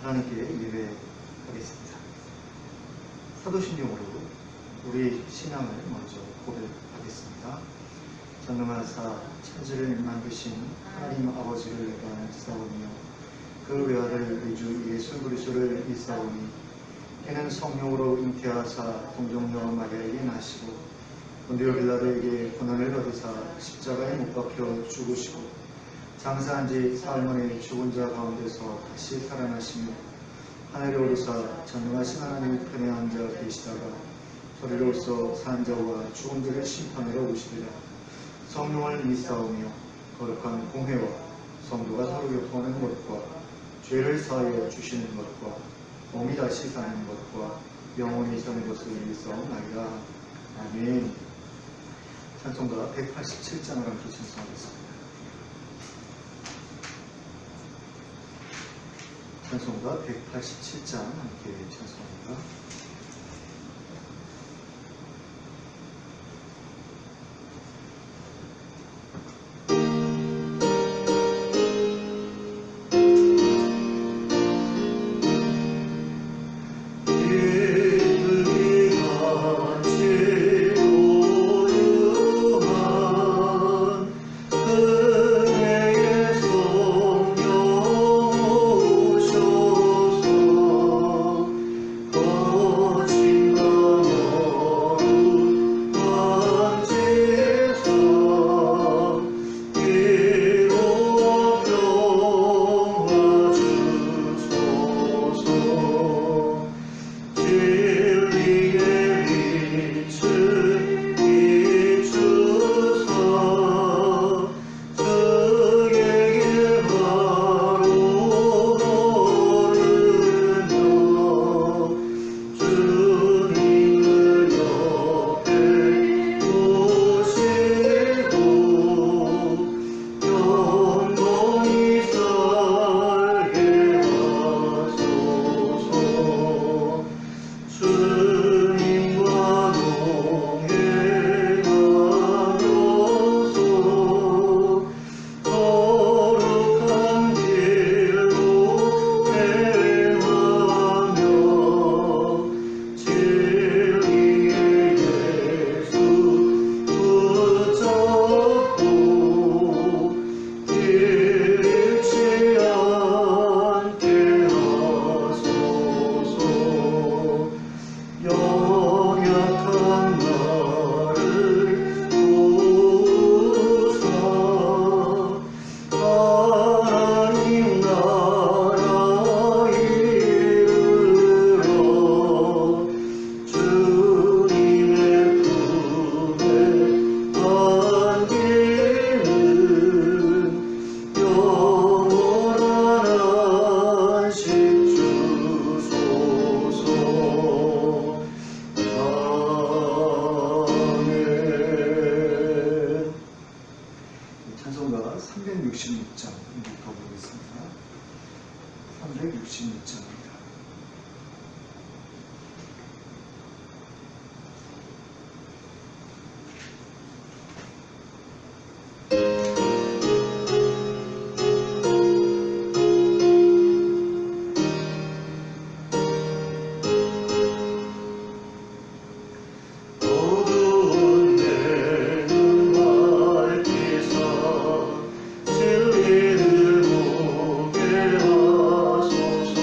하나님께 예배하겠습니다. 사도신경으로 우리 신앙을 먼저 고백하겠습니다. 전능하사 천지를 만드신 하나님 아버지를 내가 믿사오며 그 외아들 우리 주 예수 그리스도를 믿사오니 이는 성령으로 잉태하사 동정녀 마리아에게 나시고 본디오 빌라도에게 고난을 받으사 십자가에 못 박혀 죽으시고 장사한 지 사흘 만에 죽은 자 가운데서 다시 살아나시며 하늘에 오르사 전능하신 하나님 편에 앉아 계시다가 저리로서 산 자와 죽은 자를 심판하러 오시리라. 성령을 믿사오며 거룩한 공회와 성도가 서로 교통하는 것과 죄를 사하여 주시는 것과 몸이 다시 사는 것과 영원히 사는 것을 믿사옵나이다. 아멘. 찬송가 187장을 함께 찬송하겠습니다. 찬송가 187장 함께 찬송합니다. 찬송가 366장부터 보겠습니다. 366장입니다. 진리를 보게 하소서.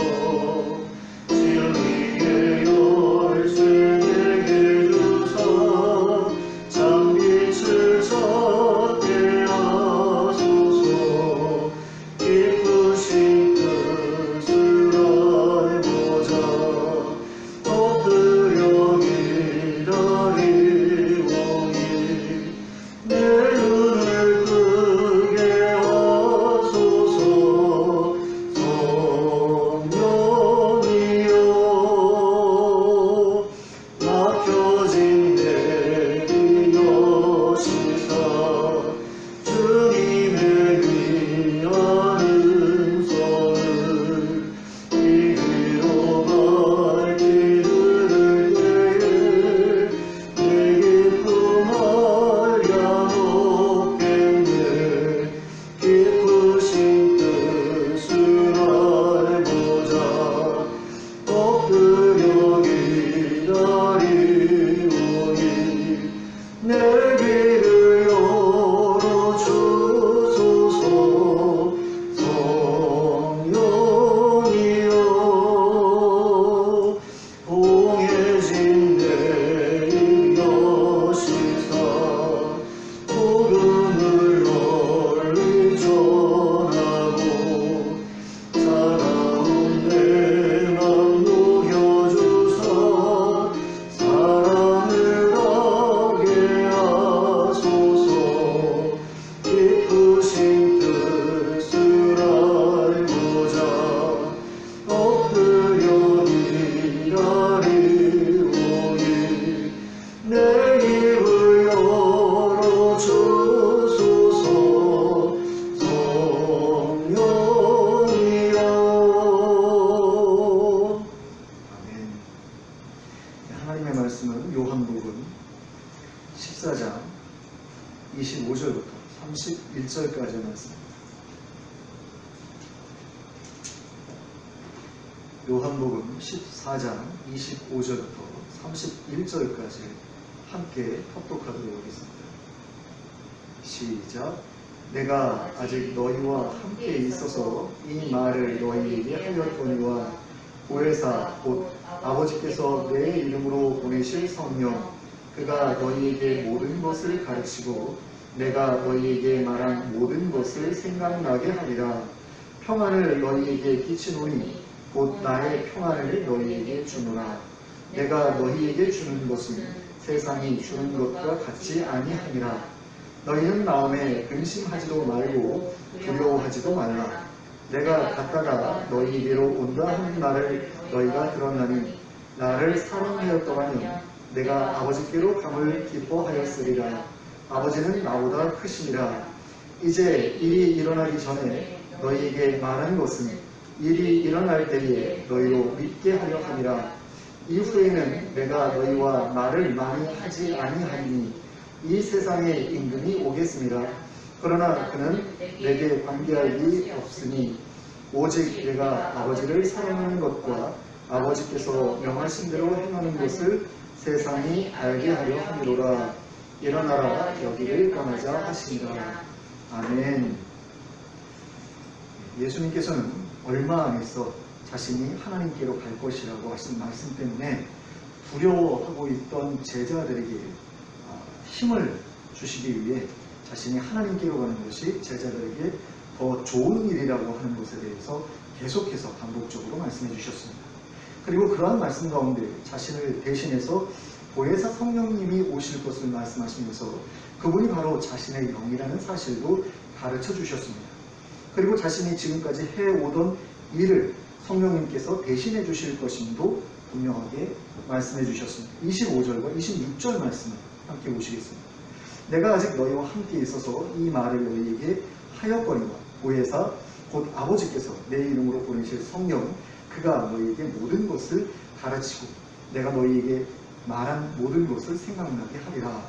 25절부터 31절까지의 말씀입니다. 요한복음 14장 25절부터 31절까지 함께 합독하도록 하겠습니다. 시작. 내가 아직 너희와 함께 있어서 이 말을 너희에게 하였거니와 보혜사 곧 아버지께서 내 이름으로 보내실 성령 그가 너희에게 모든 것을 가르치고 내가 너희에게 말한 모든 것을 생각나게 하리라. 평안을 너희에게 끼치노니 곧 나의 평안을 너희에게 주노라. 내가 너희에게 주는 것은 세상이 주는 것과 같지 아니하니라. 너희는 마음에 근심하지도 말고 두려워하지도 말라. 내가 갔다가 너희에게로 온다 하는 말을 너희가 들었나니 나를 사랑하였더라면 내가 아버지께로 감을 기뻐하였으리라. 아버지는 나보다 크시니라. 이제 일이 일어나기 전에 너희에게 말한 것은 일이 일어날 때에 너희로 믿게 하려 함이라. 이후에는 내가 너희와 말을 많이 하지 아니하리니 이 세상의 임금이 오겠습니다. 그러나 그는 내게 관계할 일이 없으니 오직 내가 아버지를 사랑하는 것과 아버지께서 명하신 대로 행하는 것을 세상이 알게 하려 함이로라. 일어나라 여기를 떠나자 하시니라. 아멘. 예수님께서는 얼마 안에서 자신이 하나님께로 갈 것이라고 하신 말씀 때문에 두려워하고 있던 제자들에게 힘을 주시기 위해 자신이 하나님께로 가는 것이 제자들에게 더 좋은 일이라고 하는 것에 대해서 계속해서 반복적으로 말씀해 주셨습니다. 그리고 그러한 말씀 가운데 자신을 대신해서 보혜사 성령님이 오실 것을 말씀하시면서 그분이 바로 자신의 영이라는 사실도 가르쳐 주셨습니다. 그리고 자신이 지금까지 해오던 일을 성령님께서 대신해 주실 것임도 분명하게 말씀해 주셨습니다. 25절과 26절 말씀을 함께 보시겠습니다. 내가 아직 너희와 함께 있어서 이 말을 너희에게 하였거니와 보혜사 곧 아버지께서 내 이름으로 보내실 성령 그가 너희에게 모든 것을 가르치고 내가 너희에게 말한 모든 것을 생각나게 하리라.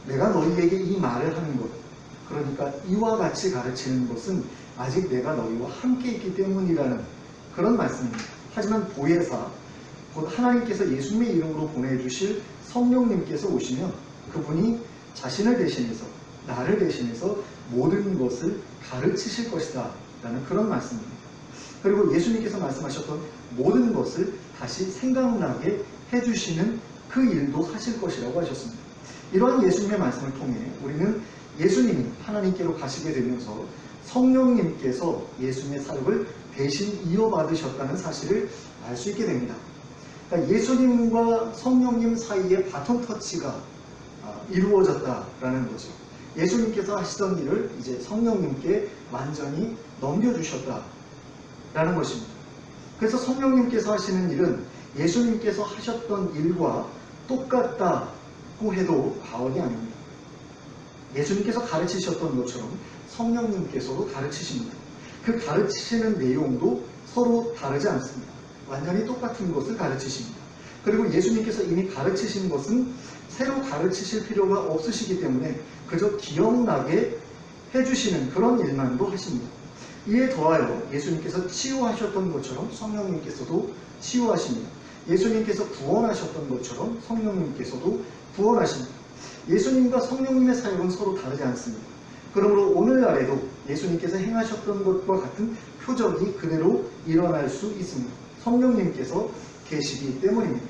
내가 너희에게 이 말을 하는 것, 그러니까 이와 같이 가르치는 것은 아직 내가 너희와 함께 있기 때문이라는 그런 말씀입니다. 하지만 보혜사, 곧 하나님께서 예수님의 이름으로 보내주실 성령님께서 오시면 그분이 자신을 대신해서, 나를 대신해서 모든 것을 가르치실 것이다 라는 그런 말씀입니다. 그리고 예수님께서 말씀하셨던 모든 것을 다시 생각나게 해주시는 그 일도 하실 것이라고 하셨습니다. 이러한 예수님의 말씀을 통해 우리는 예수님이 하나님께로 가시게 되면서 성령님께서 예수님의 사역을 대신 이어받으셨다는 사실을 알 수 있게 됩니다. 그러니까 예수님과 성령님 사이에 바톤 터치가 이루어졌다라는 거죠. 예수님께서 하시던 일을 이제 성령님께 완전히 넘겨주셨다라는 것입니다. 그래서 성령님께서 하시는 일은 예수님께서 하셨던 일과 똑같다고 해도 과언이 아닙니다. 예수님께서 가르치셨던 것처럼 성령님께서도 가르치십니다. 그 가르치시는 내용도 서로 다르지 않습니다. 완전히 똑같은 것을 가르치십니다. 그리고 예수님께서 이미 가르치신 것은 새로 가르치실 필요가 없으시기 때문에 그저 기억나게 해주시는 그런 일만도 하십니다. 이에 더하여 예수님께서 치유하셨던 것처럼 성령님께서도 치유하십니다. 예수님께서 구원하셨던 것처럼 성령님께서도 구원하십니다. 예수님과 성령님의 사역은 서로 다르지 않습니다. 그러므로 오늘날에도 예수님께서 행하셨던 것과 같은 표적이 그대로 일어날 수 있습니다. 성령님께서 계시기 때문입니다.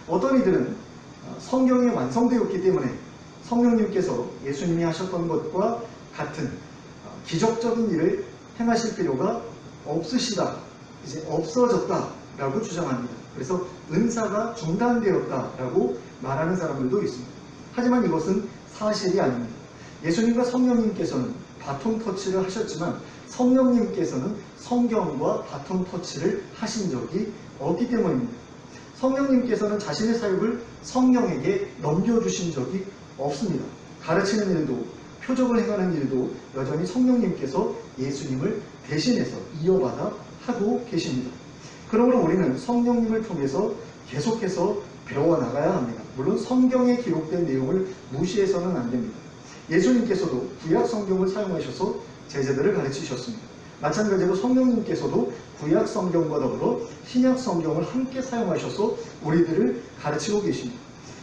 어떤 이들은 성경이 완성되었기 때문에 성령님께서 예수님이 하셨던 것과 같은 기적적인 일을 행하실 필요가 없으시다, 이제 없어졌다라고 주장합니다. 그래서 은사가 중단되었다라고 말하는 사람들도 있습니다. 하지만 이것은 사실이 아닙니다. 예수님과 성령님께서는 바톤 터치를 하셨지만 성령님께서는 성경과 바톤 터치를 하신 적이 없기 때문입니다. 성령님께서는 자신의 사역을 성령에게 넘겨주신 적이 없습니다. 가르치는 일도 표적을 행하는 일도 여전히 성령님께서 예수님을 대신해서 이어받아 하고 계십니다. 그러므로 우리는 성령님을 통해서 계속해서 배워나가야 합니다. 물론 성경에 기록된 내용을 무시해서는 안 됩니다. 예수님께서도 구약 성경을 사용하셔서 제자들을 가르치셨습니다. 마찬가지로 성령님께서도 구약 성경과 더불어 신약 성경을 함께 사용하셔서 우리들을 가르치고 계십니다.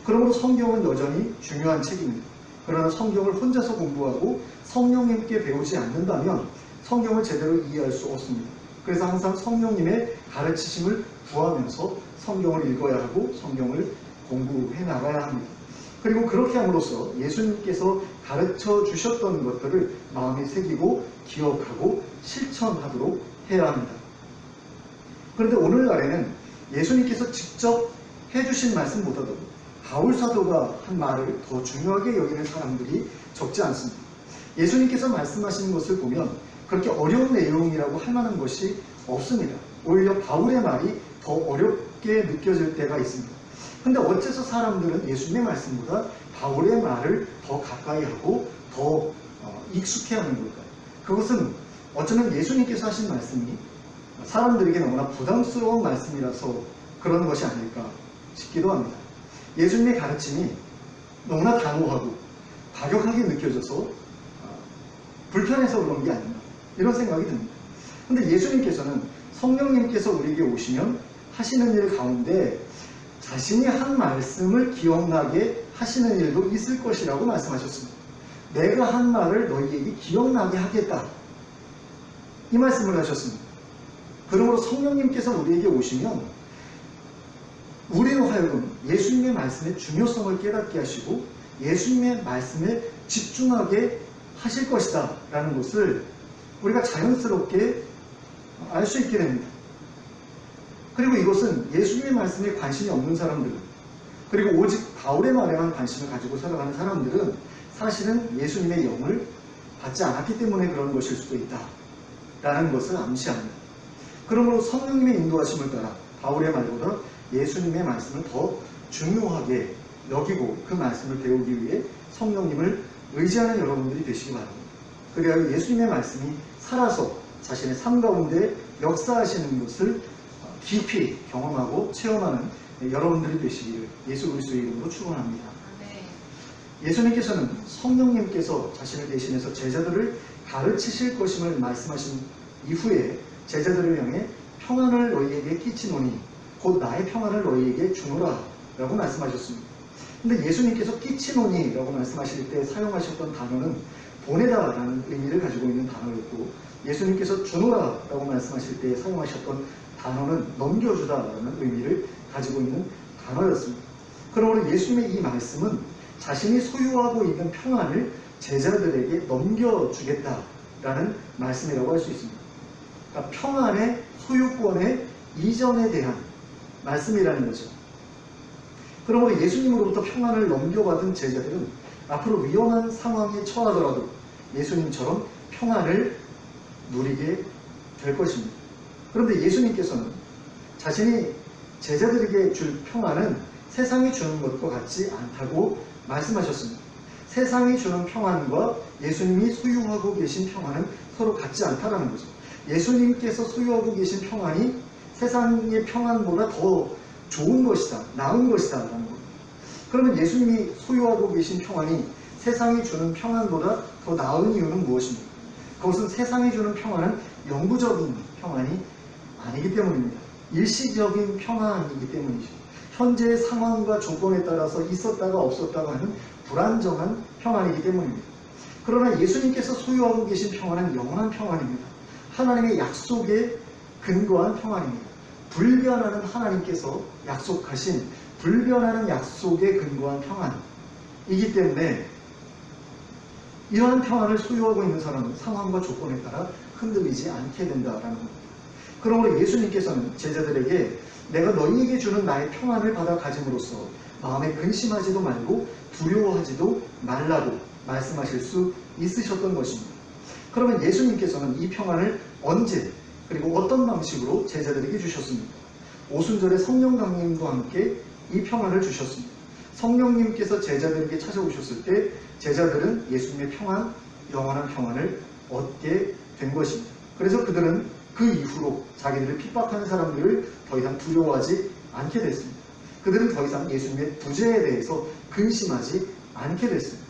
그러므로 성경은 여전히 중요한 책입니다. 그러나 성경을 혼자서 공부하고 성령님께 배우지 않는다면 성경을 제대로 이해할 수 없습니다. 그래서 항상 성령님의 가르치심을 구하면서 성경을 읽어야 하고 성경을 공부해 나가야 합니다. 그리고 그렇게 함으로써 예수님께서 가르쳐 주셨던 것들을 마음에 새기고 기억하고 실천하도록 해야 합니다. 그런데 오늘날에는 예수님께서 직접 해주신 말씀보다도 바울 사도가 한 말을 더 중요하게 여기는 사람들이 적지 않습니다. 예수님께서 말씀하시는 것을 보면 그렇게 어려운 내용이라고 할 만한 것이 없습니다. 오히려 바울의 말이 더 어렵게 느껴질 때가 있습니다. 근데 어째서 사람들은 예수님의 말씀보다 바울의 말을 더 가까이 하고 더 익숙해하는 걸까요? 그것은 어쩌면 예수님께서 하신 말씀이 사람들에게 너무나 부담스러운 말씀이라서 그런 것이 아닐까 싶기도 합니다. 예수님의 가르침이 너무나 단호하고 과격하게 느껴져서 불편해서 그런 게 아닌가 이런 생각이 듭니다. 근데 예수님께서는 성령님께서 우리에게 오시면 하시는 일 가운데 자신이 한 말씀을 기억나게 하시는 일도 있을 것이라고 말씀하셨습니다. 내가 한 말을 너희에게 기억나게 하겠다. 이 말씀을 하셨습니다. 그러므로 성령님께서 우리에게 오시면 우리로 하여금 예수님의 말씀의 중요성을 깨닫게 하시고 예수님의 말씀에 집중하게 하실 것이다 라는 것을 우리가 자연스럽게 알 수 있게 됩니다. 그리고 이것은 예수님의 말씀에 관심이 없는 사람들, 그리고 오직 바울의 말에만 관심을 가지고 살아가는 사람들은 사실은 예수님의 영을 받지 않았기 때문에 그런 것일 수도 있다 라는 것을 암시합니다. 그러므로 성령님의 인도하심을 따라 바울의 말보다 예수님의 말씀을 더 중요하게 여기고 그 말씀을 배우기 위해 성령님을 의지하는 여러분들이 되시기 바랍니다. 그래야 예수님의 말씀이 살아서 자신의 삶 가운데 역사하시는 것을 깊이 경험하고 체험하는 여러분들이 되시기를 예수 그리스도의 이름으로 축원합니다. 예수님께서는 성령님께서 자신을 대신해서 제자들을 가르치실 것임을 말씀하신 이후에 제자들을 향해 평안을 너희에게 끼치노니 곧 나의 평안을 너희에게 주노라 라고 말씀하셨습니다. 근데 예수님께서 끼치노니 라고 말씀하실 때 사용하셨던 단어는 보내다 라는 의미를 가지고 있는 단어였고, 예수님께서 주노라 라고 말씀하실 때 사용하셨던 단어는 넘겨주다 라는 의미를 가지고 있는 단어였습니다. 그러므로 예수님의 이 말씀은 자신이 소유하고 있는 평안을 제자들에게 넘겨주겠다 라는 말씀이라고 할 수 있습니다. 그러니까 평안의 소유권의 이전에 대한 말씀이라는 거죠. 그러므로 예수님으로부터 평안을 넘겨받은 제자들은 앞으로 위험한 상황에 처하더라도 예수님처럼 평안을 누리게 될 것입니다. 그런데 예수님께서는 자신이 제자들에게 줄 평안은 세상이 주는 것과 같지 않다고 말씀하셨습니다. 세상이 주는 평안과 예수님이 소유하고 계신 평안은 서로 같지 않다는 거죠. 예수님께서 소유하고 계신 평안이 세상의 평안보다 더 좋은 것이다, 나은 것이다 라는 겁니다. 그러면 예수님이 소유하고 계신 평안이 세상이 주는 평안보다 더 나은 이유는 무엇입니까? 그것은 세상이 주는 평안은 영구적인 평안이 아니기 때문입니다. 일시적인 평안이기 때문이죠. 현재의 상황과 조건에 따라서 있었다가 없었다가 하는 불안정한 평안이기 때문입니다. 그러나 예수님께서 소유하고 계신 평안은 영원한 평안입니다. 하나님의 약속에 근거한 평안입니다. 불변하는 하나님께서 약속하신 불변하는 약속에 근거한 평안이기 때문에 이러한 평안을 소유하고 있는 사람은 상황과 조건에 따라 흔들리지 않게 된다라는 겁니다. 그러므로 예수님께서는 제자들에게 내가 너희에게 주는 나의 평안을 받아 가짐으로써 마음에 근심하지도 말고 두려워하지도 말라고 말씀하실 수 있으셨던 것입니다. 그러면 예수님께서는 이 평안을 언제 그리고 어떤 방식으로 제자들에게 주셨습니까? 오순절에 성령 강림과 함께 이 평안을 주셨습니다. 성령님께서 제자들에게 찾아오셨을 때 제자들은 예수님의 평안, 영원한 평안을 얻게 된 것입니다. 그래서 그들은 그 이후로 자기들을 핍박하는 사람들을 더 이상 두려워하지 않게 됐습니다. 그들은 더 이상 예수님의 부재에 대해서 근심하지 않게 됐습니다.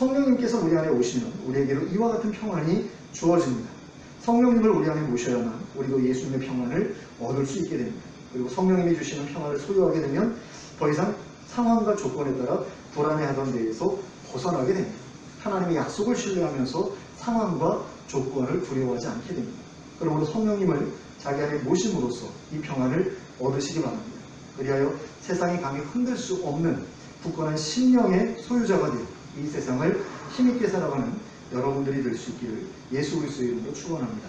성령님께서 우리 안에 오시면 우리에게로 이와 같은 평안이 주어집니다. 성령님을 우리 안에 모셔야만 우리도 예수님의 평안을 얻을 수 있게 됩니다. 그리고 성령님이 주시는 평안을 소유하게 되면 더 이상 상황과 조건에 따라 불안해하던 데에서 벗어나게 됩니다. 하나님의 약속을 신뢰하면서 상황과 조건을 두려워하지 않게 됩니다. 그러므로 성령님을 자기 안에 모심으로써 이 평안을 얻으시기 바랍니다. 그리하여 세상이 감히 흔들 수 없는 굳건한 심령의 소유자가 되어 이 세상을 힘있게 살아가는 여러분들이 될 수 있기를 예수 그리스도의 이름으로 축원합니다.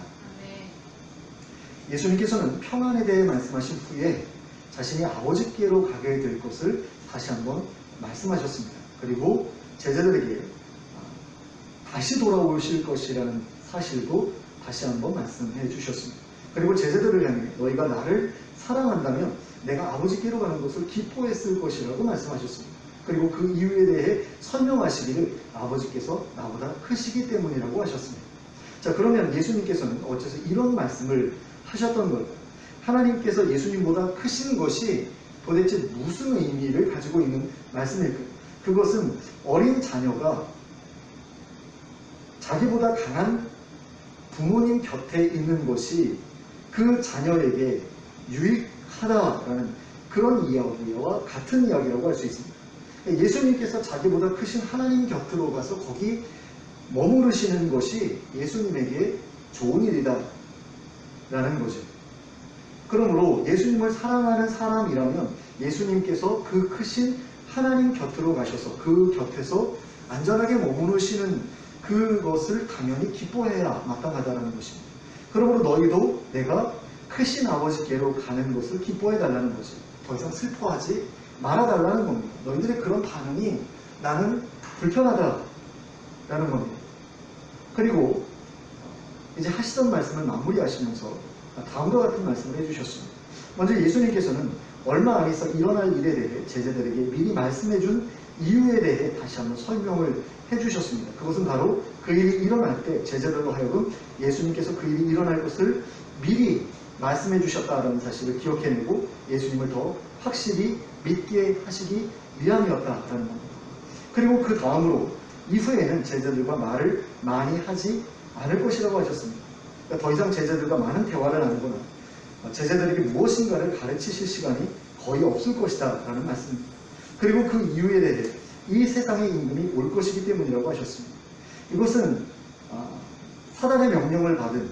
예수님께서는 평안에 대해 말씀하신 후에 자신이 아버지께로 가게 될 것을 다시 한번 말씀하셨습니다. 그리고 제자들에게 다시 돌아오실 것이라는 사실도 다시 한번 말씀해 주셨습니다. 그리고 제자들을 향해 너희가 나를 사랑한다면 내가 아버지께로 가는 것을 기뻐했을 것이라고 말씀하셨습니다. 그리고 그 이유에 대해 설명하시기를 아버지께서 나보다 크시기 때문이라고 하셨습니다. 자, 그러면 예수님께서는 어째서 이런 말씀을 하셨던 걸까요? 하나님께서 예수님보다 크신 것이 도대체 무슨 의미를 가지고 있는 말씀일까요? 그것은 어린 자녀가 자기보다 강한 부모님 곁에 있는 것이 그 자녀에게 유익하다라는 그런 이야기와 같은 이야기라고 할 수 있습니다. 예수님께서 자기보다 크신 하나님 곁으로 가서 거기 머무르시는 것이 예수님에게 좋은 일이다 라는 거죠. 그러므로 예수님을 사랑하는 사람이라면 예수님께서 그 크신 하나님 곁으로 가셔서 그 곁에서 안전하게 머무르시는 그것을 당연히 기뻐해야 마땅하다는 것입니다. 그러므로 너희도 내가 크신 아버지께로 가는 것을 기뻐해 달라는 거지. 더 이상 슬퍼하지 말아달라는 겁니다. 너희들의 그런 반응이 나는 불편하다라는 겁니다. 그리고 이제 하시던 말씀을 마무리하시면서 다음과 같은 말씀을 해주셨습니다. 먼저 예수님께서는 얼마 안에서 일어날 일에 대해 제자들에게 미리 말씀해준 이유에 대해 다시 한번 설명을 해주셨습니다. 그것은 바로 그 일이 일어날 때 제자들로 하여금 예수님께서 그 일이 일어날 것을 미리 말씀해 주셨다라는 사실을 기억해내고 예수님을 더 확실히 믿게 하시기 위함이었다라는 겁니다. 그리고 그 다음으로 이후에는 제자들과 말을 많이 하지 않을 것이라고 하셨습니다. 그러니까 더 이상 제자들과 많은 대화를 나누거나 제자들에게 무엇인가를 가르치실 시간이 거의 없을 것이다 라는 말씀입니다. 그리고 그 이유에 대해 이 세상의 임금이 올 것이기 때문이라고 하셨습니다. 이것은 사단의 명령을 받은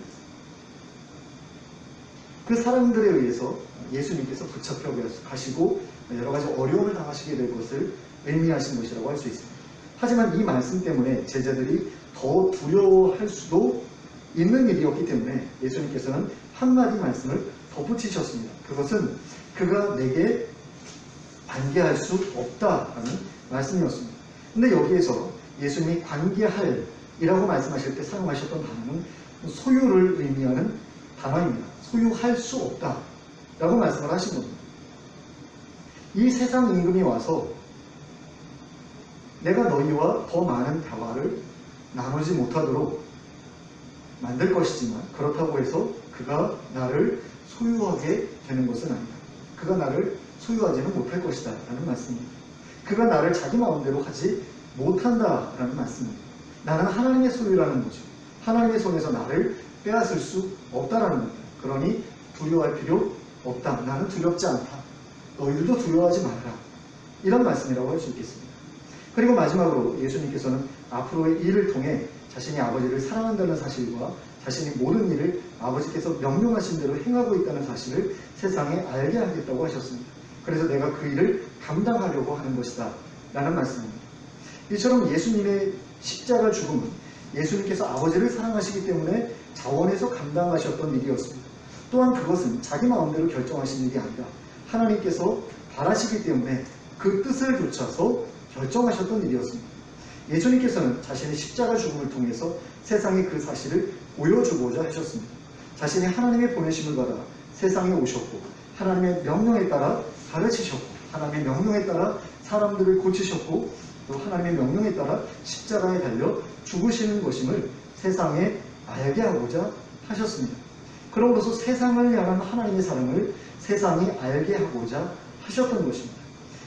그 사람들에 의해서 예수님께서 붙잡혀 가시고 여러 가지 어려움을 당하시게 될 것을 의미하신 것이라고 할 수 있습니다. 하지만 이 말씀 때문에 제자들이 더 두려워할 수도 있는 일이었기 때문에 예수님께서는 한마디 말씀을 덧붙이셨습니다. 그것은 그가 내게 관계할 수 없다라는 말씀이었습니다. 근데 여기에서 예수님이 관계할 이라고 말씀하실 때 사용하셨던 단어는 소유를 의미하는 단어입니다. 소유할 수 없다 라고 말씀을 하신 겁니다. 이 세상 임금이 와서 내가 너희와 더 많은 대화를 나누지 못하도록 만들 것이지만 그렇다고 해서 그가 나를 소유하게 되는 것은 아니다. 그가 나를 소유하지는 못할 것이다 라는 말씀입니다. 그가 나를 자기 마음대로 하지 못한다 라는 말씀입니다. 나는 하나님의 소유라는 거죠. 하나님의 손에서 나를 빼앗을 수 없다라는 겁니다. 그러니 두려워할 필요 없다. 나는 두렵지 않다. 너희들도 두려워하지 말아라. 이런 말씀이라고 할 수 있겠습니다. 그리고 마지막으로 예수님께서는 앞으로의 일을 통해 자신이 아버지를 사랑한다는 사실과 자신이 모든 일을 아버지께서 명령하신 대로 행하고 있다는 사실을 세상에 알게 하겠다고 하셨습니다. 그래서 내가 그 일을 감당하려고 하는 것이다 라는 말씀입니다. 이처럼 예수님의 십자가 죽음은 예수님께서 아버지를 사랑하시기 때문에 자원해서 감당하셨던 일이었습니다. 또한 그것은 자기 마음대로 결정하신 일이 아니라 하나님께서 바라시기 때문에 그 뜻을 좇아서 결정하셨던 일이었습니다. 예수님께서는 자신의 십자가 죽음을 통해서 세상에 그 사실을 보여주고자 하셨습니다. 자신이 하나님의 보내심을 받아 세상에 오셨고 하나님의 명령에 따라 가르치셨고 하나님의 명령에 따라 사람들을 고치셨고 또 하나님의 명령에 따라 십자가에 달려 죽으시는 것임을 세상에 알게 하고자 하셨습니다. 그러므로서 세상을 향한 하나님의 사랑을 세상이 알게 하고자 하셨던 것입니다.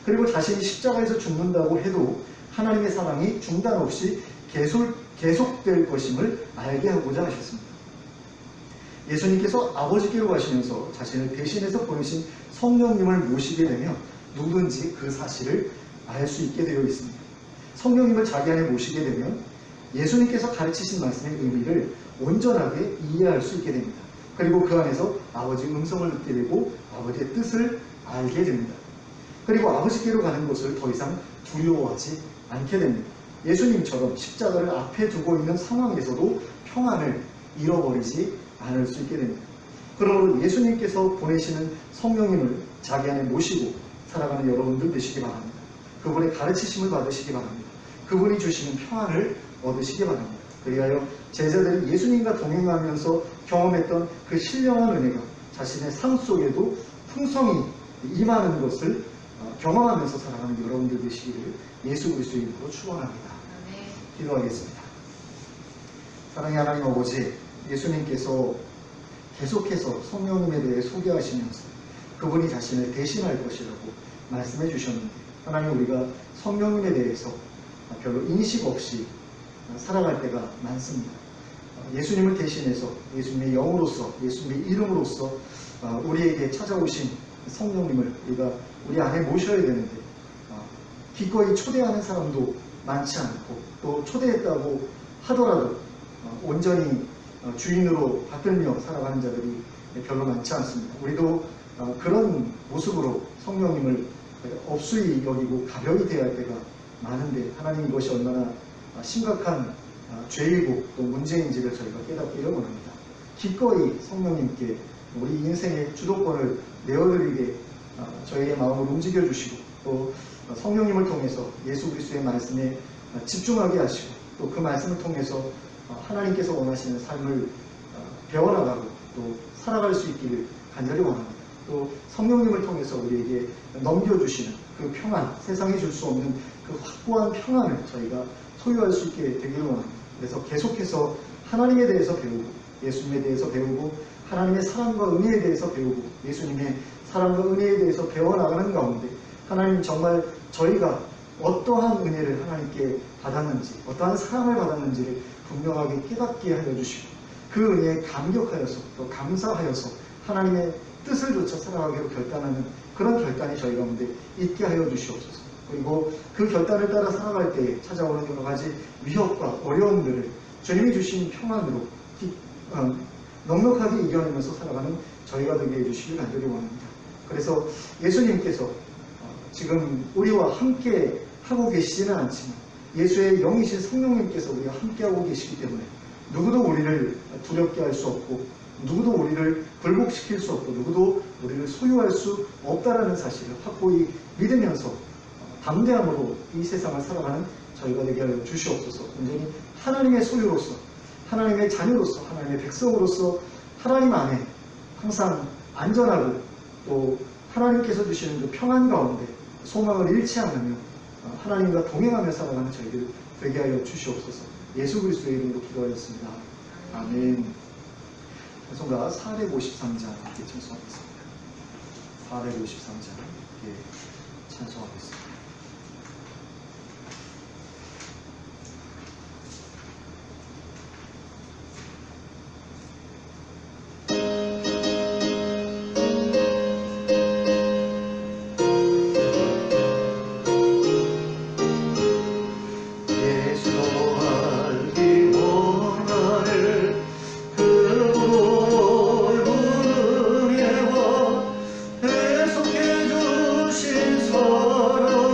그리고 자신이 십자가에서 죽는다고 해도 하나님의 사랑이 중단 없이 계속될 것임을 알게 하고자 하셨습니다. 예수님께서 아버지께로 가시면서 자신을 대신해서 보내신 성령님을 모시게 되면 누구든지 그 사실을 알 수 있게 되어 있습니다. 성령님을 자기 안에 모시게 되면 예수님께서 가르치신 말씀의 의미를 온전하게 이해할 수 있게 됩니다. 그리고 그 안에서 아버지의 음성을 듣게 되고 아버지의 뜻을 알게 됩니다. 그리고 아버지께로 가는 것을 더 이상 두려워하지 않게 됩니다. 예수님처럼 십자가를 앞에 두고 있는 상황에서도 평안을 잃어버리지 않을 수 있게 됩니다. 그러므로 예수님께서 보내시는 성령님을 자기 안에 모시고 살아가는 여러분들 되시기 바랍니다. 그분의 가르치심을 받으시기 바랍니다. 그분이 주시는 평안을 얻으시기 바랍니다. 그리하여 제자들이 예수님과 동행하면서 경험했던 그 신령한 은혜가 자신의 삶 속에도 풍성히 임하는 것을 경험하면서 살아가는 여러분들 되시기를 예수 그리스도의 이름으로 축원합니다. 기도하겠습니다. 사랑의 하나님 아버지, 예수님께서 계속해서 성령님에 대해 소개하시면서 그분이 자신을 대신할 것이라고 말씀해 주셨는데, 하나님, 우리가 성령님에 대해서 별로 인식 없이 살아갈 때가 많습니다. 예수님을 대신해서 예수님의 영으로서, 예수님의 이름으로서 우리에게 찾아오신 성령님을 우리가 우리 안에 모셔야 되는데, 기꺼이 초대하는 사람도 많지 않고, 또 초대했다고 하더라도 온전히 주인으로 받들며 살아가는 자들이 별로 많지 않습니다. 우리도 그런 모습으로 성령님을 업수히 여기고 가벼이 대할 때가 많은데, 하나님, 이것이 얼마나 심각한 죄이고 또 문제인지를 저희가 깨닫기를 원합니다. 기꺼이 성령님께 우리 인생의 주도권을 내어드리게 저희의 마음을 움직여주시고, 또 성령님을 통해서 예수 그리스도의 말씀에 집중하게 하시고, 또 그 말씀을 통해서 하나님께서 원하시는 삶을 배워나가고 또 살아갈 수 있기를 간절히 원합니다. 또 성령님을 통해서 우리에게 넘겨주시는 그 평안, 세상에 줄 수 없는 그 확고한 평안을 저희가 소유할 수 있게 되기를 원합니다. 그래서 계속해서 하나님에 대해서 배우고, 예수님에 대해서 배우고, 하나님의 사랑과 은혜에 대해서 배우고, 예수님의 사랑과 은혜에 대해서 배워나가는 가운데, 하나님, 정말 저희가 어떠한 은혜를 하나님께 받았는지, 어떠한 사랑을 받았는지를 분명하게 깨닫게 하여 주시고, 그 은혜에 감격하여서 또 감사하여서 하나님의 뜻을 좇아 살아가기로 결단하는 그런 결단이 저희 가운데 있게 하여 주시옵소서. 그리고 그 결단을 따라 살아갈 때에 찾아오는 여러 가지 위협과 어려움들을 주님이 주신 평안으로 넉넉하게 이겨내면서 살아가는 저희가 되게 해주시길 간절히 원합니다. 그래서 예수님께서 지금 우리와 함께 하고 계시지는 않지만 예수의 영이신 성령님께서 우리와 함께 하고 계시기 때문에 누구도 우리를 두렵게 할 수 없고, 누구도 우리를 굴복시킬 수 없고, 누구도 우리를 소유할 수 없다라는 사실을 확고히 믿으면서 담대함으로 이 세상을 살아가는 저희가 되게 하여 주시옵소서. 온전히 하나님의 소유로서, 하나님의 자녀로서, 하나님의 백성으로서 하나님 안에 항상 안전하고, 또 하나님께서 주시는 그 평안 가운데 소망을 잃지 않으며 하나님과 동행하며 살아가는 저희들 되게 하여 주시옵소서. 예수 그리스도의 이름으로 기도하였습니다. 아멘. 찬송가 453장 함께 찬송하겠습니다. 453장 함께 찬송하겠습니다. 계속해 주신 사랑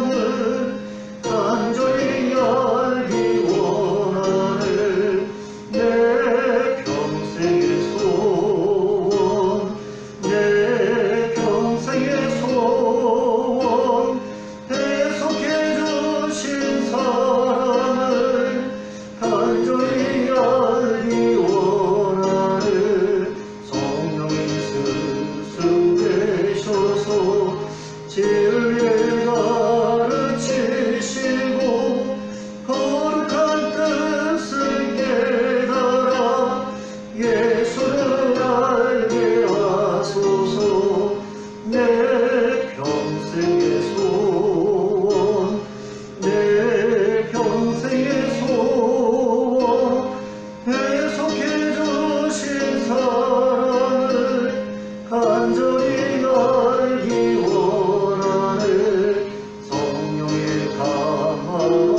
간절히 알기 원하네. 성령의 감화받아서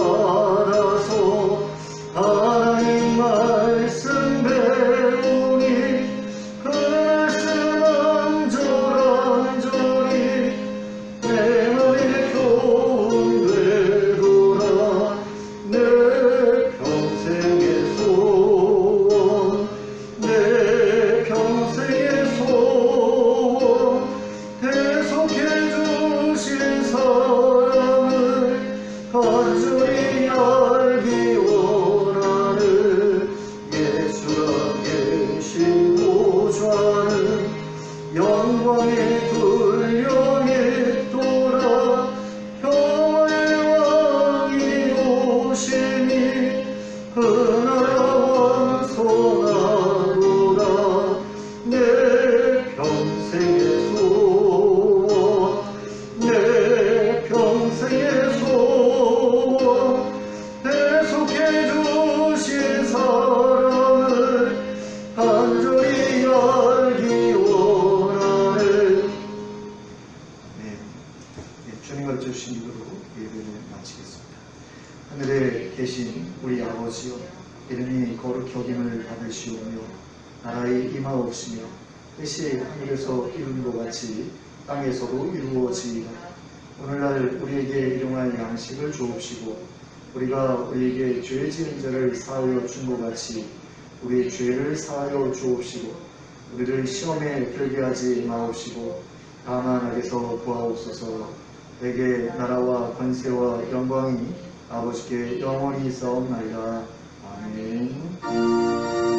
하나님 말씀 배우니 글씀 안절안절히 내 맘에 교훈되도다. 내 평생의 소원, 내 평생의 소원, 대속해 주신 사랑을 간절히 알기 원하는 예수가 계신 보좌는 영광의 둘령의 도라. 평화의 왕이 오시니 그 나라 완성하도다. 내 평생의 소원, 내 평생의 소원, 대속해 주신 사랑을 간절히 알기 원하네. 네, 주님을 주신 이유로 예배를 마치겠습니다. 하늘에 계신 우리 아버지여, 이름이 거룩히 여김을 받으시오며 나라의 임하옵시며 뜻이 하늘에서 이룬 것 같이 땅에서도 이루어지이다. 오늘날 우리에게 일용할 양식을 주옵시고 우리가 우리에게 죄 지은 자를 사하여 준 것 같이 우리의 죄를 사하여 주옵시고 우리를 시험에 들게 하지 마옵시고 다만 악에서 구하옵소서. 내게 나라와 권세와 영광이 아버지께 영원히 있사옵나이다. 아멘.